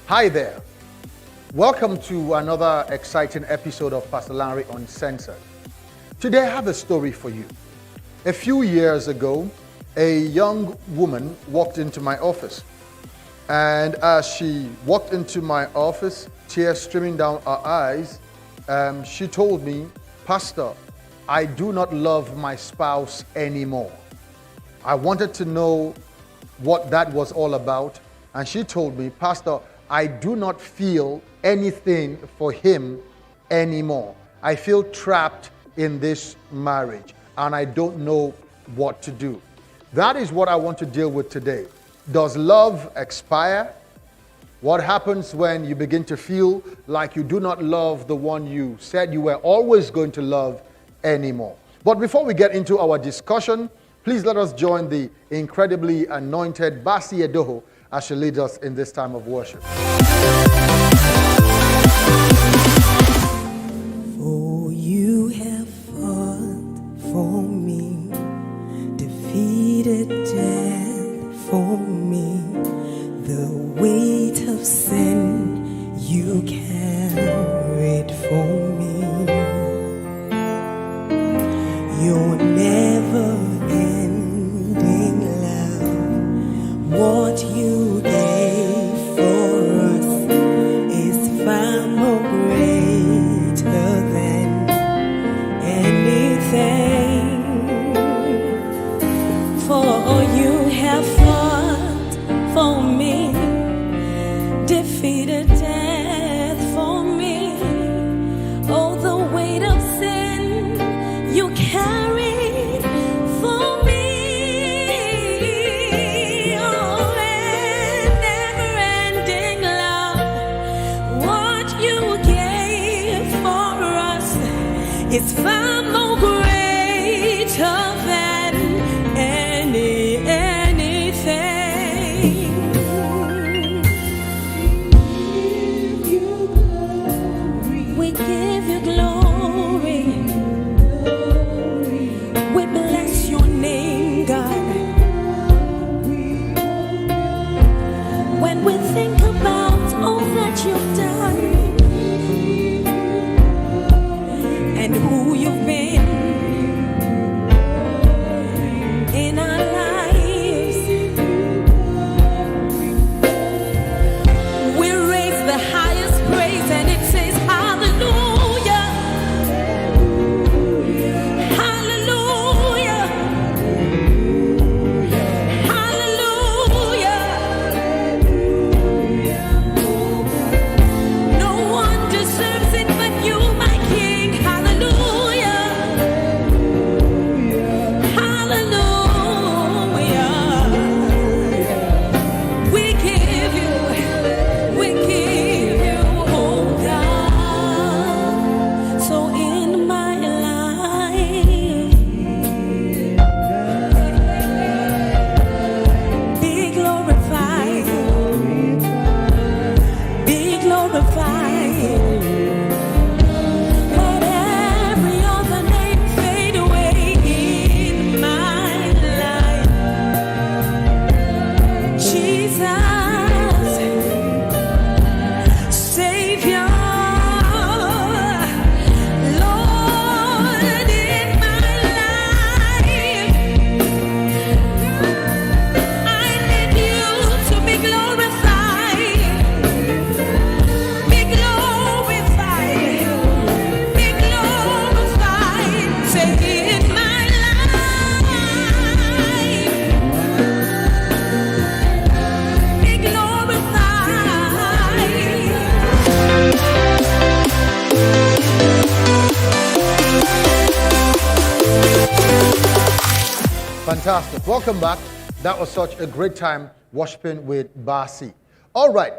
Hi there. Welcome to another exciting episode of Pastor Lanre Uncensored. Today I have a story for you. A few years ago, a young woman walked into my office. And as she walked into my office, tears streaming down her eyes, she told me, "Pastor, I do not love my spouse anymore." I wanted to know what that was all about. And she told me, "Pastor, I do not feel anything for him anymore. I feel trapped in this marriage and I don't know what to do." That is what I want to deal with today. Does love expire? What happens when you begin to feel like you do not love the one you said you were always going to love anymore? But before we get into our discussion, please let us join the incredibly anointed Basi Edoho as she leads us in this time of worship. For you have fought for me, defeated death for me, the weight of sin you carried for me. Your never-ending love, what you gave for us is far more greater than anything. For you have fought for me, defeated death for me. Oh, the weight of sin you carried for me. Oh, and never-ending love, what you gave for us is far more greater than anything. We give you glory. We bless your name, God. When we think about all that you've done and who you've been in our lives, we raise the highest praise and it says hallelujah, hallelujah, hallelujah. No one deserves it but you, my King. Hallelujah, hallelujah. We give you, oh God. So in my life, be glorified, be glorified. Let every other name fade away in my life. Jesus, Savior, Lord in my life. I need you to be glorified, be glorified, be glorified. Say in my life, be glorified. Fantastic. Welcome back. That was such a great time worshiping with Basi. All right.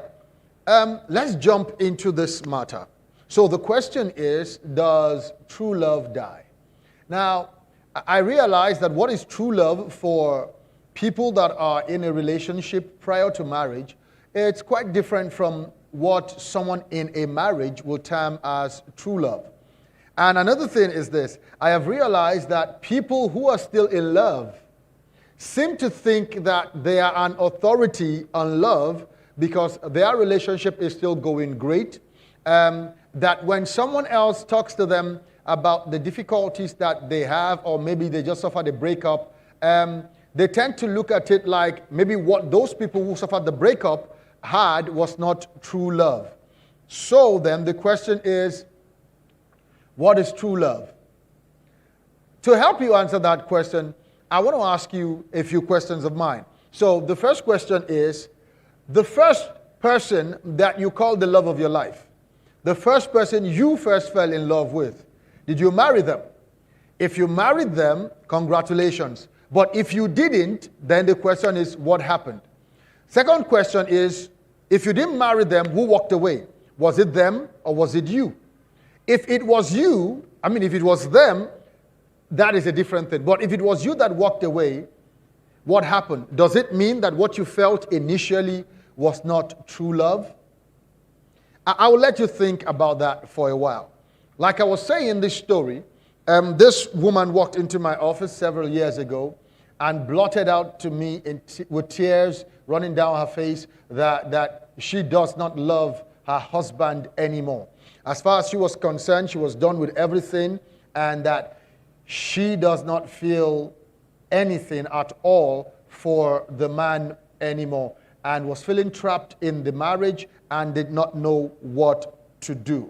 Let's jump into this matter. So the question is, does true love die? Now, I realize that what is true love for people that are in a relationship prior to marriage, it's quite different from what someone in a marriage will term as true love. And another thing is this. I have realized that people who are still in love seem to think that they are an authority on love because their relationship is still going great. That when someone else talks to them about the difficulties that they have, or maybe they just suffered a breakup, they tend to look at it like maybe what those people who suffered the breakup had was not true love. So then the question is, what is true love? To help you answer that question, I want to ask you a few questions of mine. So the first question is, the first person that you call the love of your life, the first person you first fell in love with, did you marry them? If you married them, congratulations. But if you didn't, then the question is, what happened? Second question is, if you didn't marry them, who walked away? Was it them or was it you? If it was you, if it was them, that is a different thing. But if it was you that walked away, what happened? Does it mean that what you felt initially was not true love? I will let you think about that for a while. Like I was saying in this story, this woman walked into my office several years ago and blotted out to me with tears running down her face that she does not love her husband anymore. As far as she was concerned, she was done with everything, and that she does not feel anything at all for the man anymore, and was feeling trapped in the marriage and did not know what to do.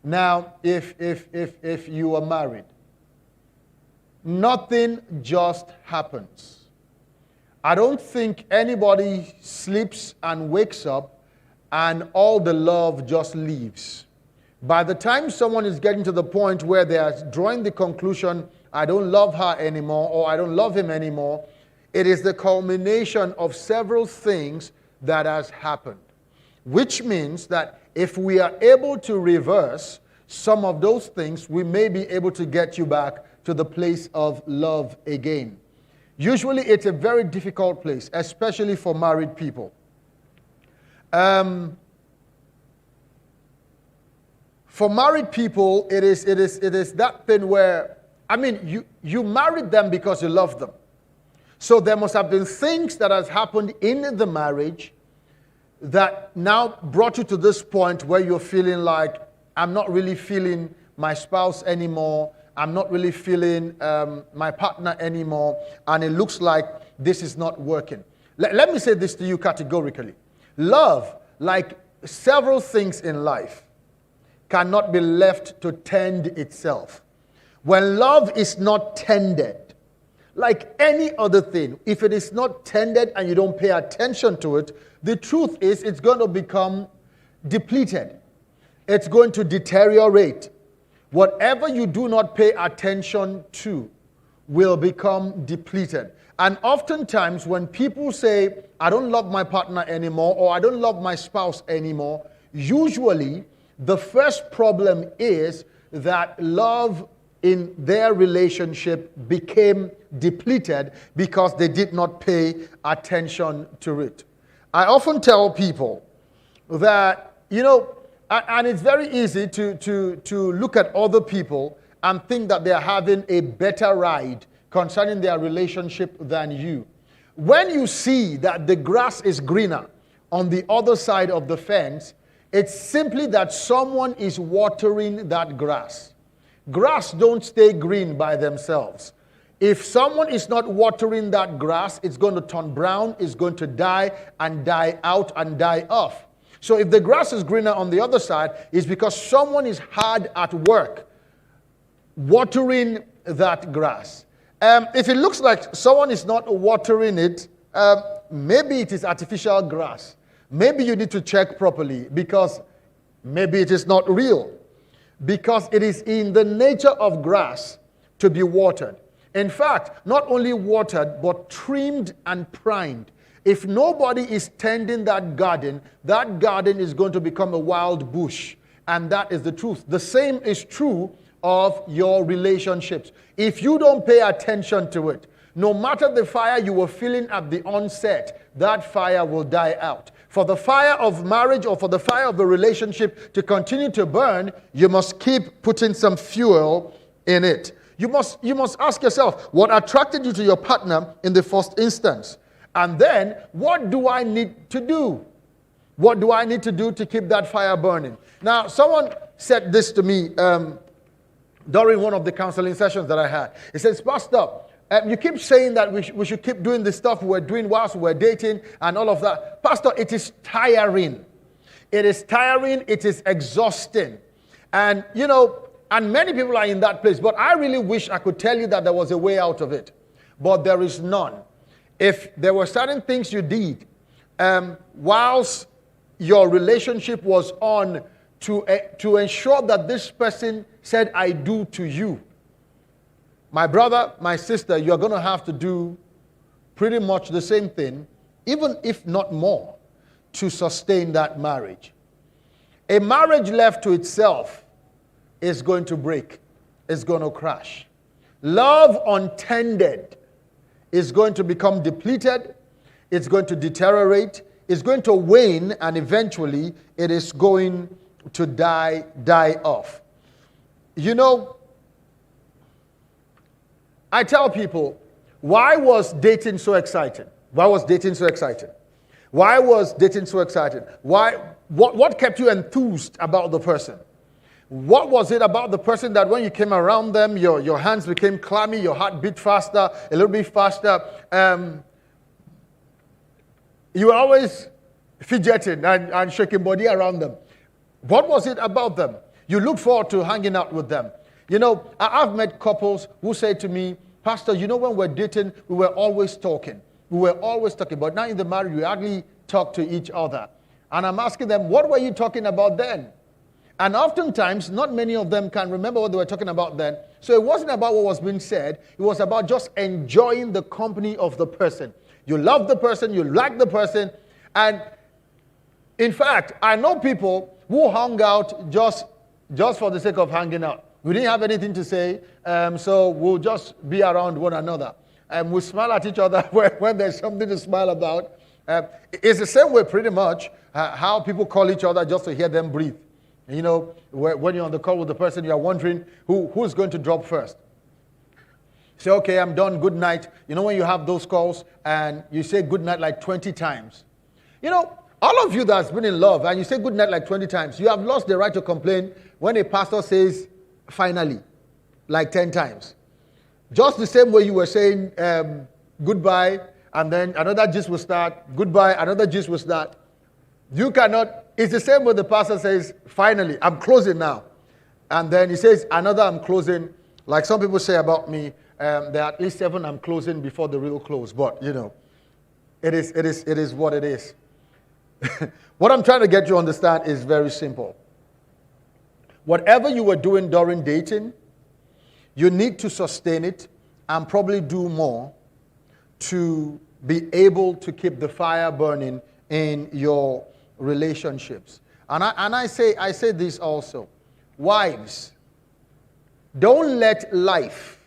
Now, if you are married, nothing just happens. I don't think anybody sleeps and wakes up and all the love just leaves. By the time someone is getting to the point where they are drawing the conclusion, I don't love her anymore, or I don't love him anymore, it is the culmination of several things that has happened. Which means that if we are able to reverse some of those things, we may be able to get you back to the place of love again. Usually it's a very difficult place, especially for married people. For married people, it is that thing where, you married them because you love them. So there must have been things that has happened in the marriage that now brought you to this point where you're feeling like, I'm not really feeling my spouse anymore. I'm not really feeling my partner anymore. And it looks like this is not working. Let me say this to you categorically. Love, like several things in life, cannot be left to tend itself. When love is not tended, like any other thing, if it is not tended and you don't pay attention to it, the truth is it's going to become depleted. It's going to deteriorate. Whatever you do not pay attention to will become depleted. And oftentimes when people say, I don't love my partner anymore, or I don't love my spouse anymore, usually the first problem is that love in their relationship became depleted because they did not pay attention to it. I often tell people that, and it's very easy to look at other people and think that they're having a better ride concerning their relationship than you. When you see that the grass is greener on the other side of the fence, it's simply that someone is watering that grass. Grass don't stay green by themselves. If someone is not watering that grass, it's going to turn brown, it's going to die and die out and die off. So if the grass is greener on the other side, it's because someone is hard at work watering that grass. If it looks like someone is not watering it, maybe it is artificial grass. Maybe you need to check properly because maybe it is not real. Because it is in the nature of grass to be watered. In fact, not only watered, but trimmed and primed. If nobody is tending that garden is going to become a wild bush. And that is the truth. The same is true of your relationships. If you don't pay attention to it, no matter the fire you were feeling at the onset, that fire will die out. For the fire of marriage or for the fire of the relationship to continue to burn, you must keep putting some fuel in it. You must ask yourself, what attracted you to your partner in the first instance? And then, what do I need to do? What do I need to do to keep that fire burning? Now, someone said this to me during one of the counseling sessions that I had. He says, Pastor, you keep saying that we should keep doing the stuff we're doing whilst we're dating and all of that. Pastor, it is tiring. It is tiring. It is exhausting. And, and many people are in that place. But I really wish I could tell you that there was a way out of it. But there is none. If there were certain things you did whilst your relationship was on to ensure that this person said, I do to you, my brother, my sister, you're going to have to do pretty much the same thing, even if not more, to sustain that marriage. A marriage left to itself is going to break. It's going to crash. Love untended is going to become depleted. It's going to deteriorate. It's going to wane, and eventually it is going to die off. I tell people, why was dating so exciting? Why was dating so exciting? Why was dating so exciting? What kept you enthused about the person? What was it about the person that when you came around them, your hands became clammy, your heart beat faster, a little bit faster? You were always fidgeting and shaking body around them. What was it about them? You look forward to hanging out with them. I've met couples who say to me, Pastor, when we're dating, we were always talking. But now in the marriage, we hardly talk to each other. And I'm asking them, what were you talking about then? And oftentimes, not many of them can remember what they were talking about then. So it wasn't about what was being said. It was about just enjoying the company of the person. You love the person, you like the person. And in fact, I know people who hung out just for the sake of hanging out. We didn't have anything to say, so we'll just be around one another. And we'll smile at each other when there's something to smile about. It's the same way pretty much how people call each other just to hear them breathe. When you're on the call with the person, you're wondering who's going to drop first. Say, okay, I'm done, good night. When you have those calls and you say good night like 20 times. All of you that's been in love and you say good night like 20 times, you have lost the right to complain when a pastor says finally like 10 times. Just the same way you were saying goodbye, and then another gist will start, goodbye, another gist will start. You cannot, it's the same way the pastor says, finally, I'm closing now. And then he says, another I'm closing. Like some people say about me, there are at least 7 I'm closing before the real close. But, it is what it is. What I'm trying to get you to understand is very simple. Whatever you were doing during dating, you need to sustain it and probably do more to be able to keep the fire burning in your relationships. And I say this also. Wives, don't let life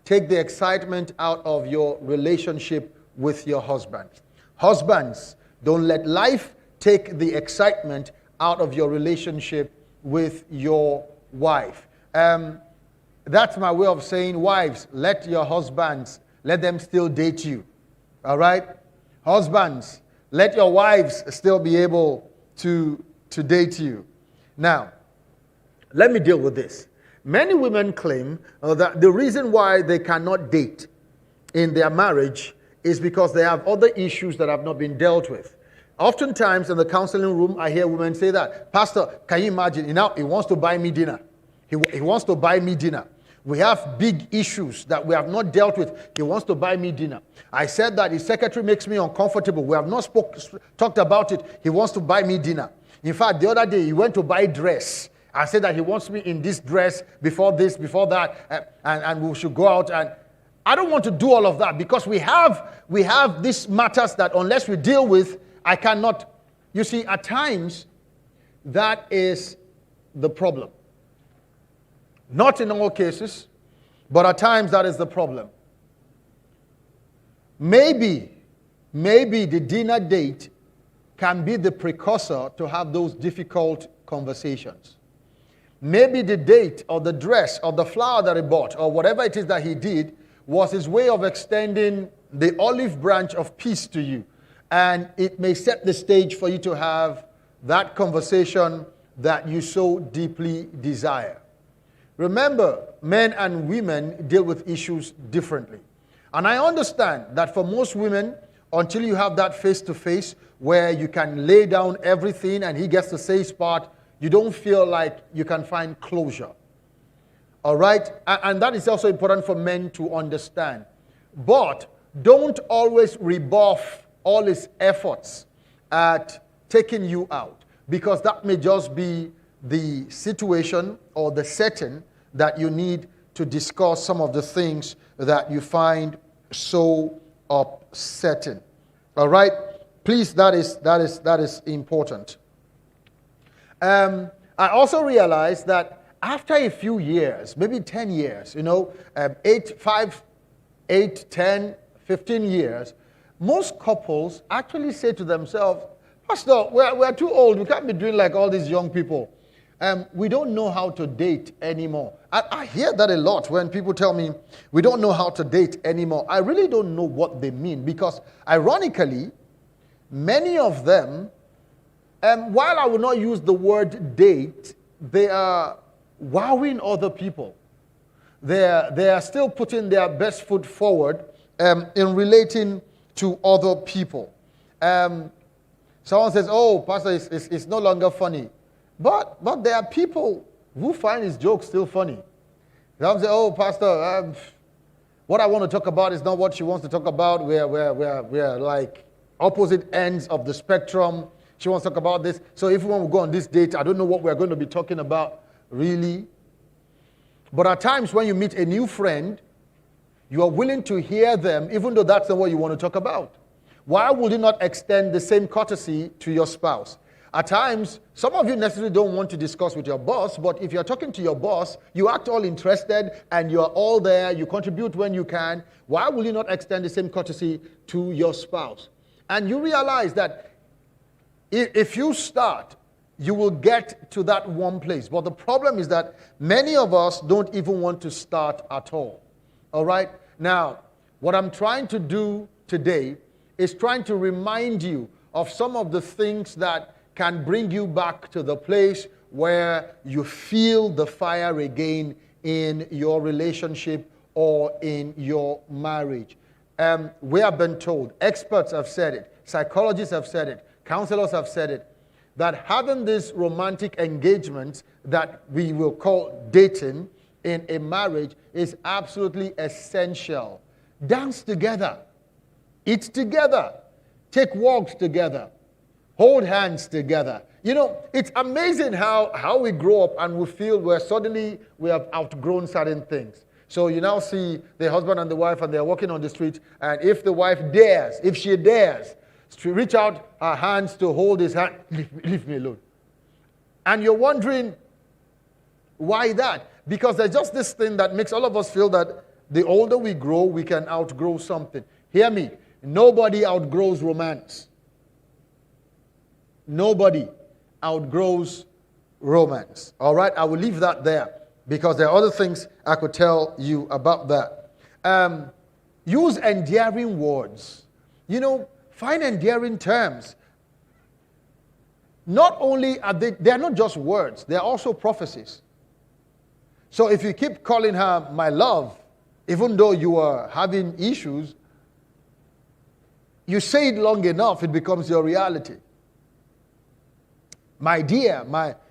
take the excitement out of your relationship with your husband. Husbands, don't let life take the excitement out of your relationship with your wife. That's my way of saying, wives, let your husbands, let them still date you. All right? Husbands, let your wives still be able to date you. Now, let me deal with this. Many women claim that the reason why they cannot date in their marriage is because they have other issues that have not been dealt with. Oftentimes in the counseling room, I hear women say that, Pastor, can you imagine? He wants to buy me dinner. He wants to buy me dinner. We have big issues that we have not dealt with. He wants to buy me dinner. I said that his secretary makes me uncomfortable. We have not talked about it. He wants to buy me dinner. In fact, the other day, he went to buy dress. I said that he wants me in this dress before this, before that, and we should go out. And I don't want to do all of that because we have these matters that unless we deal with, I cannot. You see, at times, that is the problem. Not in all cases, but at times that is the problem. Maybe the dinner date can be the precursor to have those difficult conversations. Maybe the date or the dress or the flower that he bought or whatever it is that he did was his way of extending the olive branch of peace to you. And it may set the stage for you to have that conversation that you so deeply desire. Remember, men and women deal with issues differently. And I understand that for most women, until you have that face-to-face where you can lay down everything and he gets to say his part, you don't feel like you can find closure. All right? And that is also important for men to understand. But don't always rebuff all his efforts at taking you out, because that may just be the situation or the setting that you need to discuss some of the things that you find so upsetting. All right? Please, that is important. I also realized that after a few years, maybe 10 years, 8, 10, 15 years, most couples actually say to themselves, Pastor, we're too old. We can't be doing like all these young people. We don't know how to date anymore. I hear that a lot when people tell me, we don't know how to date anymore. I really don't know what they mean, because ironically, many of them, while I will not use the word date, they are wowing other people. They are still putting their best foot forward in relating to other people. Someone says, oh, Pastor, it's no longer funny. But there are people who find his jokes still funny. Some say, oh, Pastor, what I want to talk about is not what she wants to talk about. We're like opposite ends of the spectrum. She wants to talk about this. So if we want to go on this date, I don't know what we're going to be talking about, really. But at times when you meet a new friend, you are willing to hear them, even though that's not what you want to talk about. Why would you not extend the same courtesy to your spouse? At times, some of you necessarily don't want to discuss with your boss, but if you're talking to your boss, you act all interested and you're all there, you contribute when you can. Why will you not extend the same courtesy to your spouse? And you realize that if you start, you will get to that one place. But the problem is that many of us don't even want to start at all. All right? Now, what I'm trying to do today is trying to remind you of some of the things that can bring you back to the place where you feel the fire again in your relationship or in your marriage. We have been told, experts have said it, psychologists have said it, counselors have said it, that having these romantic engagements that we will call dating in a marriage is absolutely essential. Dance together, eat together, take walks together, hold hands together. You know, it's amazing how we grow up and we feel we have outgrown certain things. So you now see the husband and the wife and they're walking on the street, and if the wife dares, if she dares, to reach out her hands to hold his hand, leave me alone. And you're wondering, why that? Because there's just this thing that makes all of us feel that the older we grow, we can outgrow something. Hear me, nobody outgrows romance. Nobody outgrows romance. All right, I will leave that there because there are other things I could tell you about that. Use endearing words. You know, find endearing terms. Not only are they are not just words, they are also prophecies. So if you keep calling her my love, even though you are having issues, you say it long enough, it becomes your reality. My dear,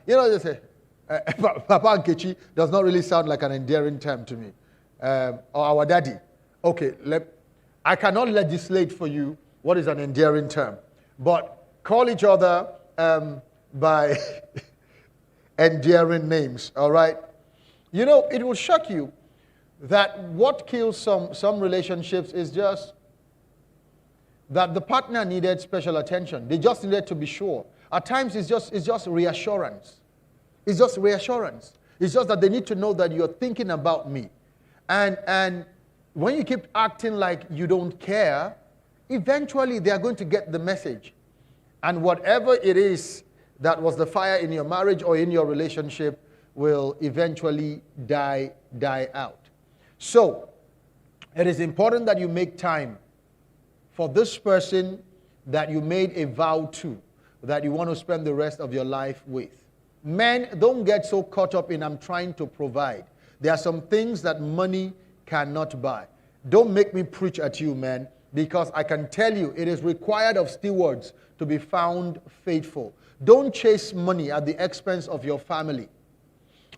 they say, Papa Nkechi does not really sound like an endearing term to me. Or our daddy. Okay, I cannot legislate for you what is an endearing term. But call each other by endearing names, all right? You know, it will shock you that what kills some relationships is just that the partner needed special attention. They just needed to be sure. At times, it's just reassurance. It's just reassurance. It's just that they need to know that you're thinking about me. And when you keep acting like you don't care, eventually they are going to get the message. And whatever it is that was the fire in your marriage or in your relationship will eventually die out. So, it is important that you make time for this person that you made a vow to, that you want to spend the rest of your life with. Men, don't get so caught up in I'm trying to provide. There are some things that money cannot buy. Don't make me preach at you, man, because I can tell you it is required of stewards to be found faithful. Don't chase money at the expense of your family.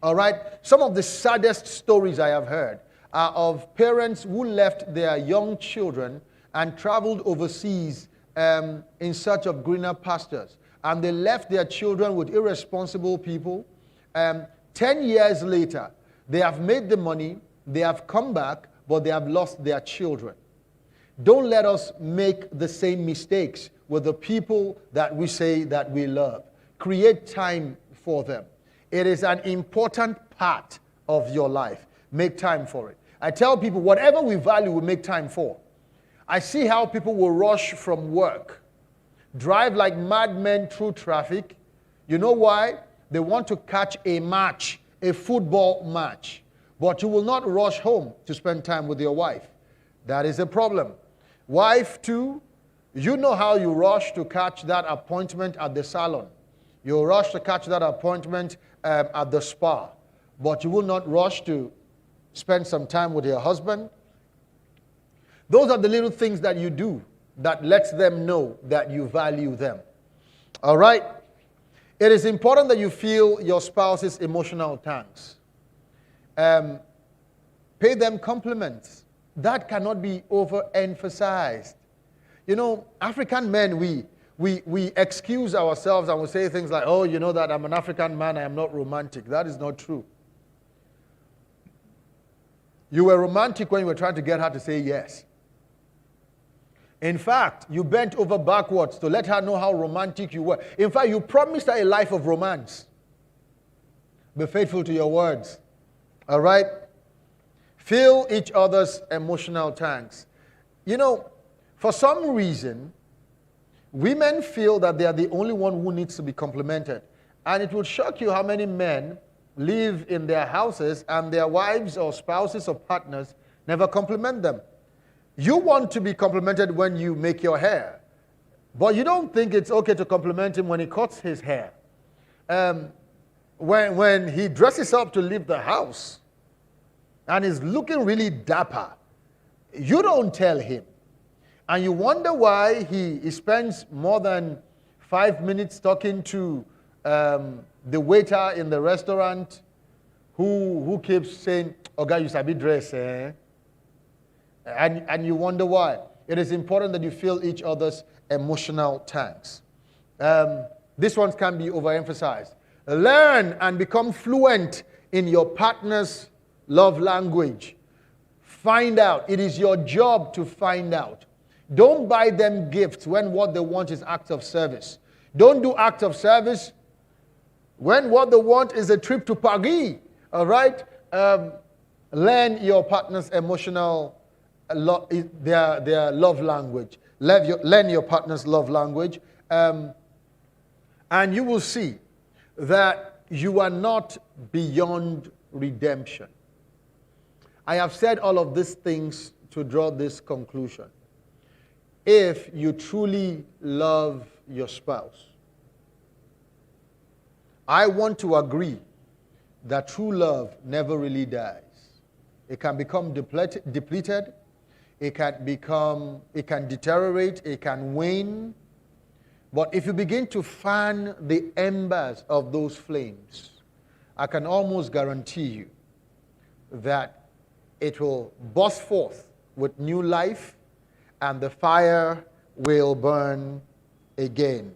All right? Some of the saddest stories I have heard are of parents who left their young children and traveled overseas in search of greener pastures. And they left their children with irresponsible people. 10 years later, they have made the money, they have come back, but they have lost their children. Don't let us make the same mistakes with the people that we say that we love. Create time for them. It is an important part of your life. Make time for it. I tell people, whatever we value, we make time for. I see how people will rush from work, drive like madmen through traffic. You know why? They want to catch a match, a football match. But you will not rush home to spend time with your wife. That is a problem. Wife too, you know how you rush to catch that appointment at the salon. You rush to catch that appointment at the spa. But you will not rush to spend some time with your husband. Those are the little things that you do that lets them know that you value them. All right? It is important that you fill your spouse's emotional tanks. Pay them compliments. That cannot be overemphasized. You know, African men, we excuse ourselves and we say things like, oh, you know that I'm an African man, I am not romantic. That is not true. You were romantic when you were trying to get her to say yes. In fact, you bent over backwards to let her know how romantic you were. In fact, you promised her a life of romance. Be faithful to your words. All right? Fill each other's emotional tanks. You know, for some reason, women feel that they are the only one who needs to be complimented. And it will shock you how many men live in their houses and their wives or spouses or partners never compliment them. You want to be complimented when you make your hair, but you don't think it's okay to compliment him when he cuts his hair. When he dresses up to leave the house and is looking really dapper, you don't tell him. And you wonder why he spends more than 5 minutes talking to the waiter in the restaurant who keeps saying, "Oga, you sabi dress, eh?" And you wonder why. It is important that you fill each other's emotional tanks. This one can be overemphasized. Learn and become fluent in your partner's love language. Find out. It is your job to find out. Don't buy them gifts when what they want is acts of service. Don't do acts of service when what they want is a trip to Paris. All right? Learn your partner's emotional their love language. Learn your partner's love language. And you will see that you are not beyond redemption. I have said all of these things to draw this conclusion. If you truly love your spouse, I want to agree that true love never really dies. It can become depleted. It can deteriorate, it can wane. But if you begin to fan the embers of those flames, I can almost guarantee you that it will burst forth with new life and the fire will burn again.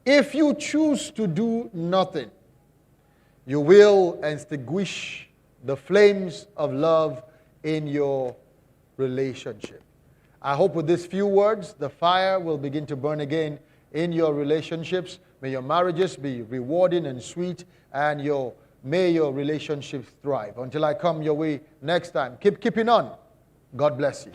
If you choose to do nothing, you will extinguish the flames of love in your relationship. I hope with these few words, the fire will begin to burn again in your relationships. May your marriages be rewarding and sweet, and may your relationships thrive. Until I come your way next time, keep keeping on. God bless you.